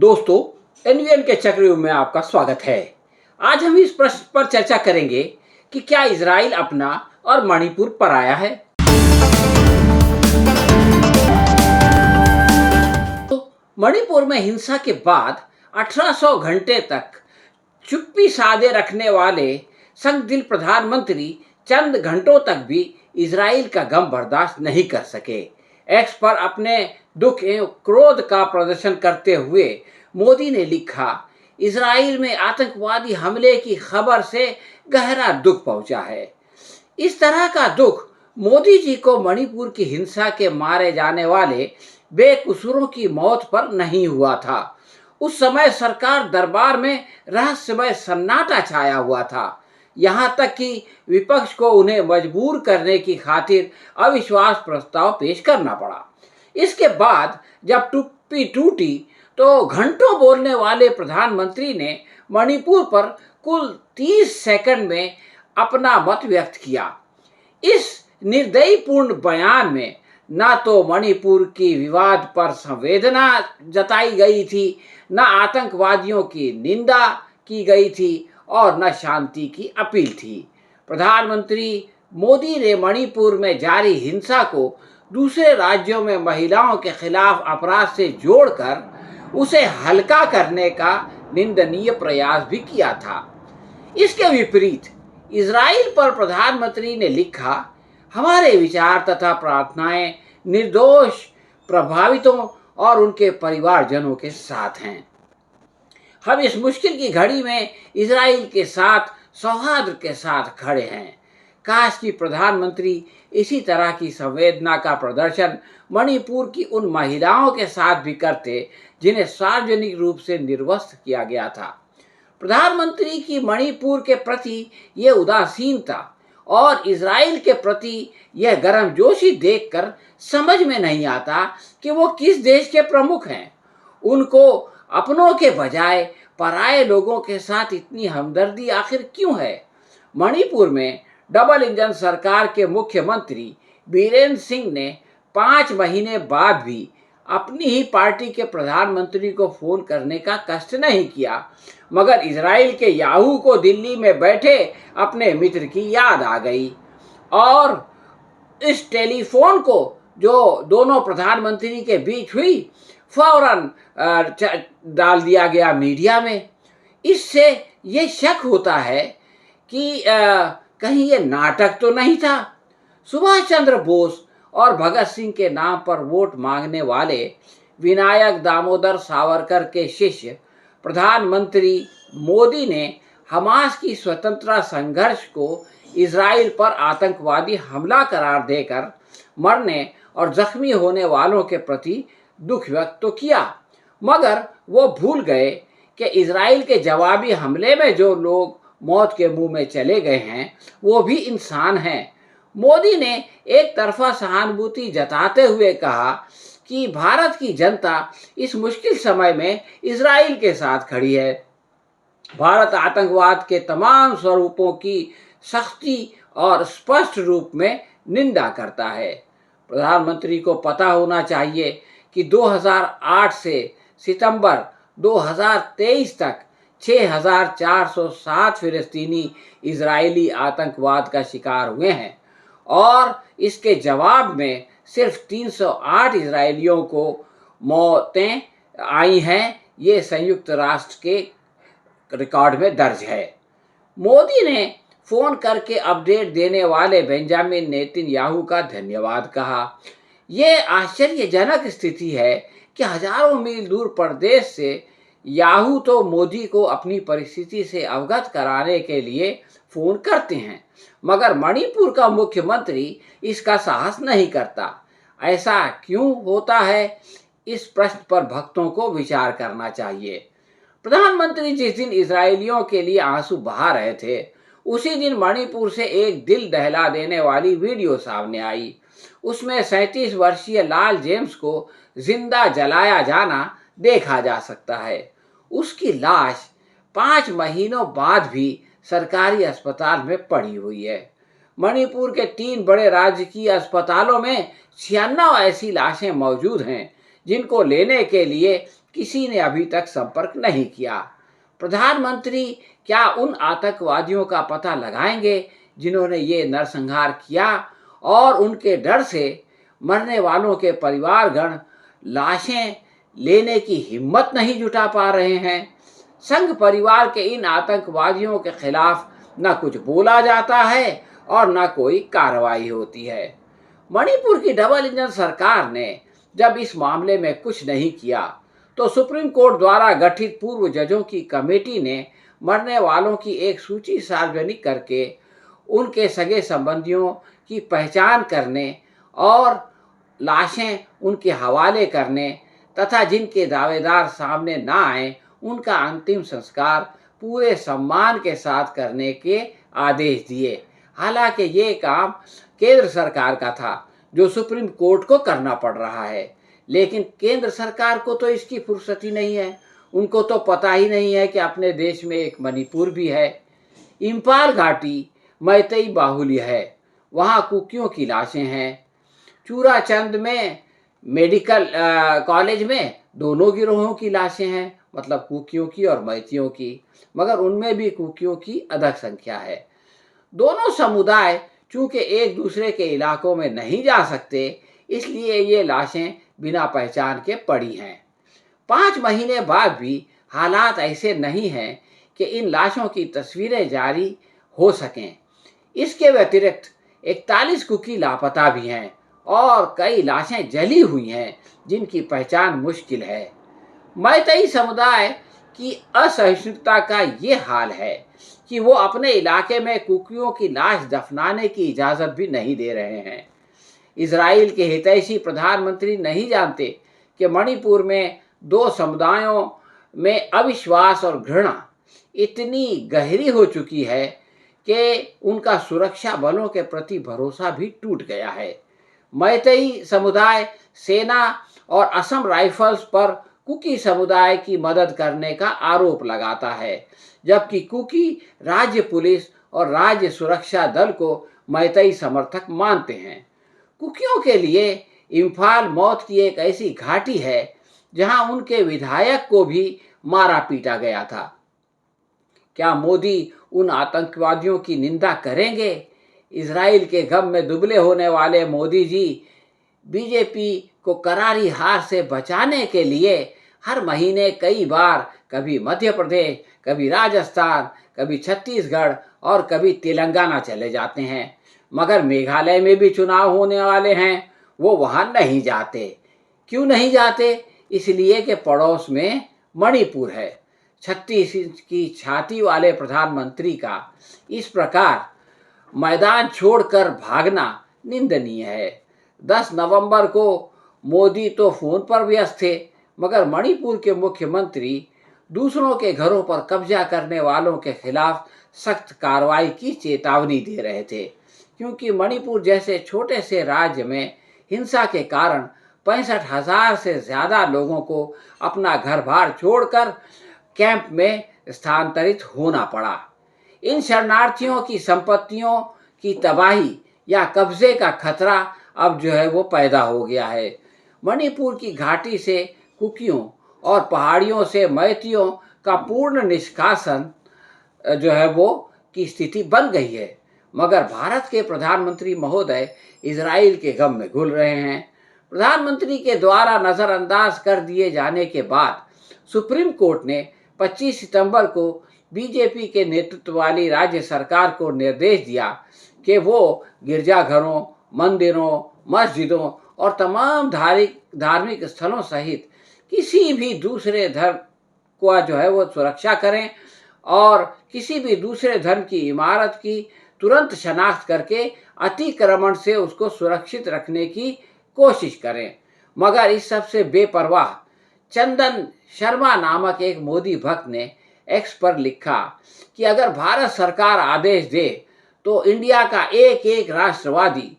दोस्तों, एनवीएन के चक्रव्यूह में आपका स्वागत है। आज हम इस प्रश्न पर चर्चा करेंगे कि क्या इजराइल अपना और मणिपुर पराया है। तो मणिपुर में हिंसा के बाद 1800 घंटे तक चुप्पी साधे रखने वाले संगदिल प्रधानमंत्री चंद घंटों तक भी इजराइल का गम बर्दाश्त नहीं कर सके। एक्स पर अपने दुख एवं क्रोध का प्रदर्शन करते हुए मोदी ने लिखा, इजराइल में आतंकवादी हमले की खबर से गहरा दुख पहुंचा है। इस तरह का दुख मोदी जी को मणिपुर की हिंसा के मारे जाने वाले बेकसूरों की मौत पर नहीं हुआ था। उस समय सरकार दरबार में रहस्यमय सन्नाटा छाया हुआ था, यहाँ तक कि विपक्ष को उन्हें मजबूर करने की खातिर अविश्वास प्रस्ताव पेश करना पड़ा। इसके बाद जब टुप्पी टूटी तो घंटों बोलने वाले प्रधानमंत्री ने मणिपुर पर कुल 30 सेकंड में अपना मत व्यक्त किया। इस निर्दयीपूर्ण बयान में न तो मणिपुर की विवाद पर संवेदना जताई गई थी, न आतंकवादियों की निंदा की गई थी और न शांति की अपील थी। प्रधानमंत्री मोदी ने मणिपुर में जारी हिंसा को दूसरे राज्यों में महिलाओं के खिलाफ अपराध से जोड़कर उसे हल्का करने का निंदनीय प्रयास भी किया था। इसके विपरीत इजराइल पर प्रधानमंत्री ने लिखा, हमारे विचार तथा प्रार्थनाएं निर्दोष प्रभावितों और उनके परिवारजनों के साथ हैं। हम इस मुश्किल की घड़ी में इजराइल के साथ सौहार्द के साथ खड़े हैं। काश कि प्रधानमंत्री इसी तरह की संवेदना का प्रदर्शन मणिपुर की उन महिलाओं के साथ भी करते जिन्हें सार्वजनिक रूप से निर्वस्त्र किया गया था। प्रधानमंत्री की मणिपुर के प्रति यह उदासीनता और इजराइल के प्रति यह गर्मजोशी देखकर समझ में नहीं आता कि वो किस देश के प्रमुख हैं। उनको अपनों के बजाय पराये लोगों के साथ इतनी हमदर्दी आखिर क्यों है। मणिपुर में डबल इंजन सरकार के मुख्यमंत्री बीरेन सिंह ने 5 महीने बाद भी अपनी ही पार्टी के प्रधानमंत्री को फोन करने का कष्ट नहीं किया, मगर इजराइल के याहू को दिल्ली में बैठे अपने मित्र की याद आ गई और इस टेलीफोन को जो दोनों प्रधानमंत्री के बीच हुई फौरन डाल दिया गया मीडिया में। इससे ये शक होता है कि कहीं ये नाटक तो नहीं था। सुभाष चंद्र बोस और भगत सिंह के नाम पर वोट मांगने वाले विनायक दामोदर सावरकर के शिष्य प्रधानमंत्री मोदी ने हमास की स्वतंत्रता संघर्ष को इजराइल पर आतंकवादी हमला करार देकर मरने और जख्मी होने वालों के प्रति दुख व्यक्त तो किया, मगर वो भूल गए कि इजराइल के जवाबी हमले में जो लोग मौत के मुंह में चले गए हैं वो भी इंसान हैं। मोदी ने एक तरफा सहानुभूति जताते हुए कहा कि भारत की जनता इस मुश्किल समय में इजराइल के साथ खड़ी है। भारत आतंकवाद के तमाम स्वरूपों की सख्ती और स्पष्ट रूप में निंदा करता है। प्रधानमंत्री को पता होना चाहिए कि 2008 से सितंबर 2023 तक 6,407 फिलिस्तीनी इजरायली आतंकवाद का शिकार हुए हैं और इसके जवाब में सिर्फ 308 इजरायलियों को मौतें आई हैं। ये संयुक्त राष्ट्र के रिकॉर्ड में दर्ज है। मोदी ने फोन करके अपडेट देने वाले बेंजामिन नेतन्याहू का धन्यवाद कहा। ये आश्चर्यजनक स्थिति है कि हजारों मील दूर प्रदेश से याहू तो मोदी को अपनी परिस्थिति से अवगत कराने के लिए फोन करते हैं, मगर मणिपुर का मुख्यमंत्री इसका साहस नहीं करता। ऐसा क्यों होता है, इस प्रश्न पर भक्तों को विचार करना चाहिए। प्रधानमंत्री जिस दिन इजरायलियों के लिए आंसू बहा रहे थे, उसी दिन मणिपुर से एक दिल दहला देने वाली वीडियो सामने आई। उसमें 37 वर्षीय लाल जेम्स को जिंदा जलाया जाना देखा जा सकता है। उसकी लाश 5 महीनों बाद भी सरकारी अस्पताल में पड़ी हुई है। मणिपुर के 3 बड़े राजकीय अस्पतालों में 96 ऐसी लाशें मौजूद हैं जिनको लेने के लिए किसी ने अभी तक संपर्क नहीं किया। प्रधानमंत्री क्या उन आतंकवादियों का पता लगाएंगे जिन्होंने ये नरसंहार किया और उनके डर से मरने वालों के परिवारगण लाशें लेने की हिम्मत नहीं जुटा पा रहे हैं? संघ परिवार के इन आतंकवादियों के खिलाफ न कुछ बोला जाता है और न कोई कार्रवाई होती है। मणिपुर की डबल इंजन सरकार ने जब इस मामले में कुछ नहीं किया तो सुप्रीम कोर्ट द्वारा गठित पूर्व जजों की कमेटी ने मरने वालों की एक सूची सार्वजनिक करके उनके सगे संबंधियों की पहचान करने और लाशें उनके हवाले करने तथा जिनके दावेदार सामने न आए उनका अंतिम संस्कार पूरे सम्मान के साथ करने के आदेश दिए। हालांकि ये काम केंद्र सरकार का था जो सुप्रीम कोर्ट को करना पड़ रहा है, लेकिन केंद्र सरकार को तो इसकी फुर्सत ही नहीं है। उनको तो पता ही नहीं है कि अपने देश में एक मणिपुर भी है। इम्फाल घाटी मैतेई बाहुल्य है, वहाँ कुकियों की लाशें हैं। चूराचंद में मेडिकल कॉलेज में दोनों गिरोहों की लाशें हैं, मतलब कुकियों की और मैतियों की, मगर उनमें भी कुकियों की अधिक संख्या है। दोनों समुदाय चूंकि एक दूसरे के इलाकों में नहीं जा सकते, इसलिए ये लाशें बिना पहचान के पड़ी हैं। 5 महीने बाद भी हालात ऐसे नहीं हैं कि इन लाशों की तस्वीरें जारी हो सकें। इसके व्यतिरिक्त 41 कुकी लापता भी हैं और कई लाशें जली हुई हैं जिनकी पहचान मुश्किल है। मैतेई समुदाय की असहिष्णुता का ये हाल है कि वो अपने इलाके में कुकियों की लाश दफनाने की इजाज़त भी नहीं दे रहे हैं। इजराइल के हितैषी प्रधानमंत्री नहीं जानते कि मणिपुर में 2 समुदायों में अविश्वास और घृणा इतनी गहरी हो चुकी है कि उनका सुरक्षा बलों के प्रति भरोसा भी टूट गया है। मैतेई समुदाय सेना और असम राइफल्स पर कुकी समुदाय की मदद करने का आरोप लगाता है, जबकि कुकी राज्य पुलिस और राज्य सुरक्षा दल को मैतेई समर्थक मानते हैं। कुकियों के लिए इम्फाल मौत की एक ऐसी घाटी है जहां उनके विधायक को भी मारा पीटा गया था। क्या मोदी उन आतंकवादियों की निंदा करेंगे? इजराइल के गम में दुबले होने वाले मोदी जी बीजेपी को करारी हार से बचाने के लिए हर महीने कई बार कभी मध्य प्रदेश, कभी राजस्थान, कभी छत्तीसगढ़ और कभी तेलंगाना चले जाते हैं, मगर मेघालय में भी चुनाव होने वाले हैं, वो वहाँ नहीं जाते। क्यों नहीं जाते? इसलिए कि पड़ोस में मणिपुर है। 36 इंच की छाती वाले प्रधानमंत्री का इस प्रकार मैदान छोड़कर भागना निंदनीय है। 10 नवंबर को मोदी तो फोन पर व्यस्त थे, मगर मणिपुर के मुख्यमंत्री दूसरों के घरों पर कब्जा करने वालों के खिलाफ सख्त कार्रवाई की चेतावनी दे रहे थे, क्योंकि मणिपुर जैसे छोटे से राज्य में हिंसा के कारण 65,000 से ज़्यादा लोगों को अपना घर बार छोड़कर कैंप में स्थानांतरित होना पड़ा। इन शरणार्थियों की संपत्तियों की तबाही या कब्जे का खतरा अब जो है वो पैदा हो गया है। मणिपुर की घाटी से कुकियों और पहाड़ियों से मैतियों का पूर्ण निष्कासन जो है वो की स्थिति बन गई है, मगर भारत के प्रधानमंत्री महोदय इजराइल के गम में घुल रहे हैं। प्रधानमंत्री के द्वारा नज़रअंदाज कर दिए जाने के बाद सुप्रीम कोर्ट ने 25 सितंबर को बीजेपी के नेतृत्व वाली राज्य सरकार को निर्देश दिया कि वो गिरजाघरों, मंदिरों, मस्जिदों और तमाम धार्मिक स्थलों सहित किसी भी दूसरे धर्म को जो है वो सुरक्षा करें और किसी भी दूसरे धर्म की इमारत की तुरंत शनाख्त करके अतिक्रमण से उसको सुरक्षित रखने की कोशिश करें। मगर इस सबसे बेपरवाह चंदन शर्मा नामक एक मोदी भक्त ने एक्स पर लिखा कि अगर भारत सरकार आदेश दे तो इंडिया का एक एक राष्ट्रवादी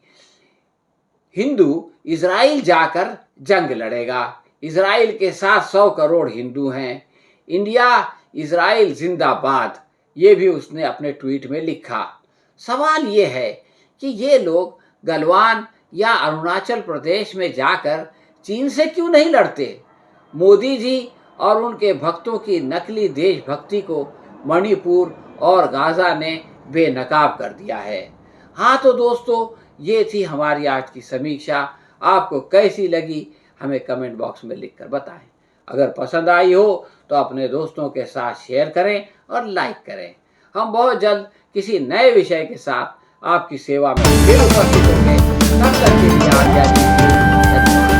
हिंदू इजराइल जाकर जंग लड़ेगा। इजराइल के साथ 100 करोड़ हिंदू हैं। इंडिया इजराइल जिंदाबाद, ये भी उसने अपने ट्वीट में लिखा। सवाल ये है कि ये लोग गलवान या अरुणाचल प्रदेश में जाकर चीन से क्यों नहीं लड़ते? मोदी जी और उनके भक्तों की नकली देशभक्ति को मणिपुर और गाज़ा ने बेनकाब कर दिया है। हाँ तो दोस्तों, ये थी हमारी आज की समीक्षा। आपको कैसी लगी हमें कमेंट बॉक्स में लिखकर बताएं। अगर पसंद आई हो तो अपने दोस्तों के साथ शेयर करें और लाइक करें। हम बहुत जल्द किसी नए विषय के साथ आपकी सेवा में फिर उपस्थित होंगे। तब तक के लिए आज्ञा दीजिए। धन्यवाद।